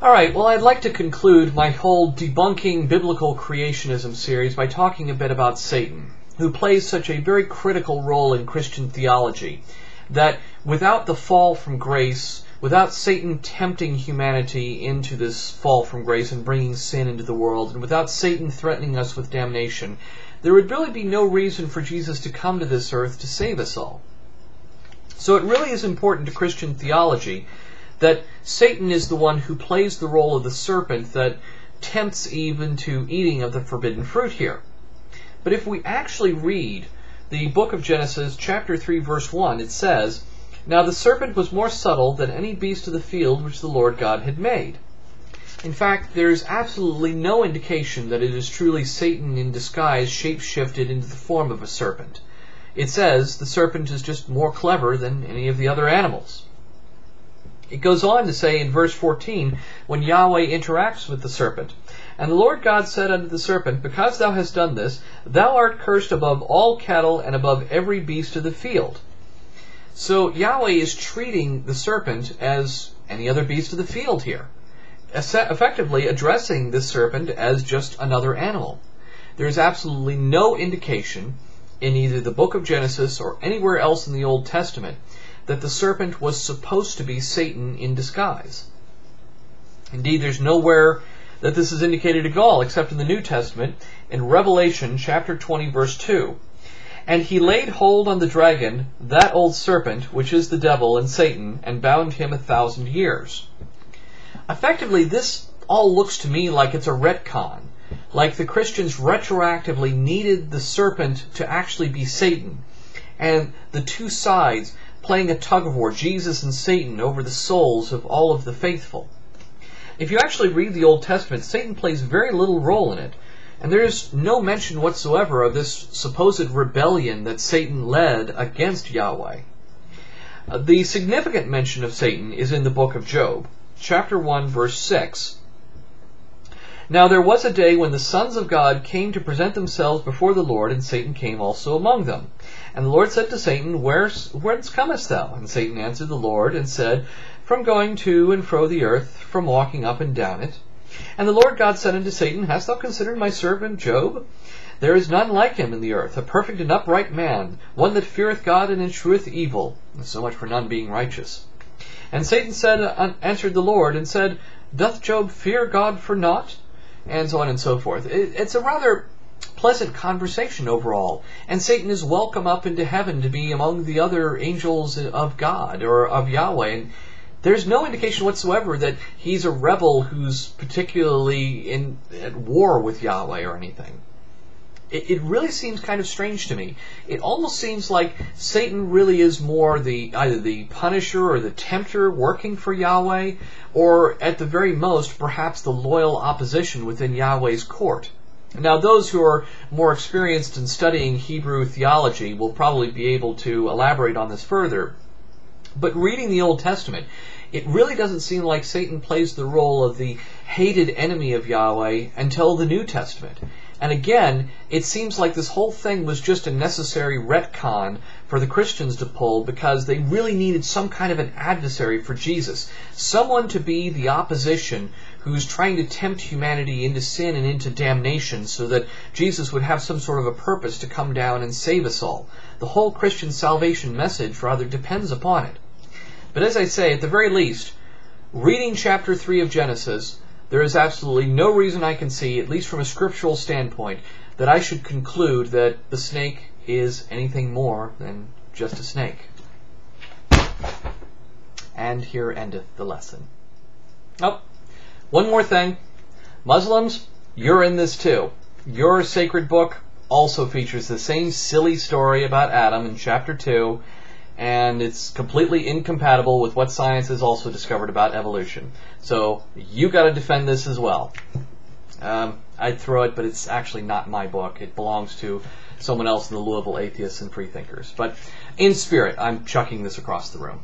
Alright, well, I'd like to conclude my whole debunking biblical creationism series by talking a bit about Satan, who plays such a very critical role in Christian theology, that without the fall from grace, without Satan tempting humanity into this fall from grace and bringing sin into the world, and without Satan threatening us with damnation, there would really be no reason for Jesus to come to this earth to save us all. So it really is important to Christian theology that Satan is the one who plays the role of the serpent that tempts Eve into eating of the forbidden fruit here. But if we actually read the book of Genesis, chapter 3, verse 1, it says, "Now the serpent was more subtle than any beast of the field which the Lord God had made." In fact, there is absolutely no indication that it is truly Satan in disguise shape-shifted into the form of a serpent. It says the serpent is just more clever than any of the other animals. It goes on to say in verse 14, when Yahweh interacts with the serpent, "And the Lord God said unto the serpent, Because thou hast done this, thou art cursed above all cattle and above every beast of the field." So Yahweh is treating the serpent as any other beast of the field here, effectively addressing this serpent as just another animal. There is absolutely no indication in either the book of Genesis or anywhere else in the Old Testament that the serpent was supposed to be Satan in disguise. Indeed, there's nowhere that this is indicated at all except in the New Testament in Revelation chapter 20 verse 2. "And he laid hold on the dragon, that old serpent, which is the devil and Satan, and bound him 1,000 years. Effectively, this all looks to me like it's a retcon, like the Christians retroactively needed the serpent to actually be Satan, and the two sides playing a tug-of-war, Jesus and Satan, over the souls of all of the faithful. If you actually read the Old Testament, Satan plays very little role in it, and there is no mention whatsoever of this supposed rebellion that Satan led against Yahweh. The significant mention of Satan is in the book of Job, chapter 1, verse 6. "Now there was a day when the sons of God came to present themselves before the Lord, and Satan came also among them. And the Lord said to Satan, Whence comest thou? And Satan answered the Lord, and said, From going to and fro the earth, from walking up and down it. And the Lord God said unto Satan, Hast thou considered my servant Job? There is none like him in the earth, a perfect and upright man, one that feareth God and escheweth evil." And so much for none being righteous. "And Satan answered the Lord, and said, Doth Job fear God for naught?" And so on and so forth. It's a rather pleasant conversation overall, and Satan is welcome up into heaven to be among the other angels of God, or of Yahweh, and there's no indication whatsoever that he's a rebel who's particularly at war with Yahweh or anything. It really seems kind of strange to me. It almost seems like Satan really is more either the punisher or the tempter working for Yahweh, or at the very most, perhaps the loyal opposition within Yahweh's court. Now, those who are more experienced in studying Hebrew theology will probably be able to elaborate on this further. But reading the Old Testament, it really doesn't seem like Satan plays the role of the hated enemy of Yahweh until the New Testament. And again, it seems like this whole thing was just a necessary retcon for the Christians to pull because they really needed some kind of an adversary for Jesus. Someone to be the opposition who's trying to tempt humanity into sin and into damnation so that Jesus would have some sort of a purpose to come down and save us all. The whole Christian salvation message rather depends upon it. But as I say, at the very least, reading chapter 3 of Genesis, there is absolutely no reason I can see, at least from a scriptural standpoint, that I should conclude that the snake is anything more than just a snake. And here endeth the lesson. Oh, one more thing. Muslims, you're in this too. Your sacred book also features the same silly story about Adam in chapter 2, and it's completely incompatible with what science has also discovered about evolution. So you got to defend this as well. I'd throw it, but it's actually not my book. It belongs to someone else in the Louisville Atheists and Freethinkers. But in spirit, I'm chucking this across the room.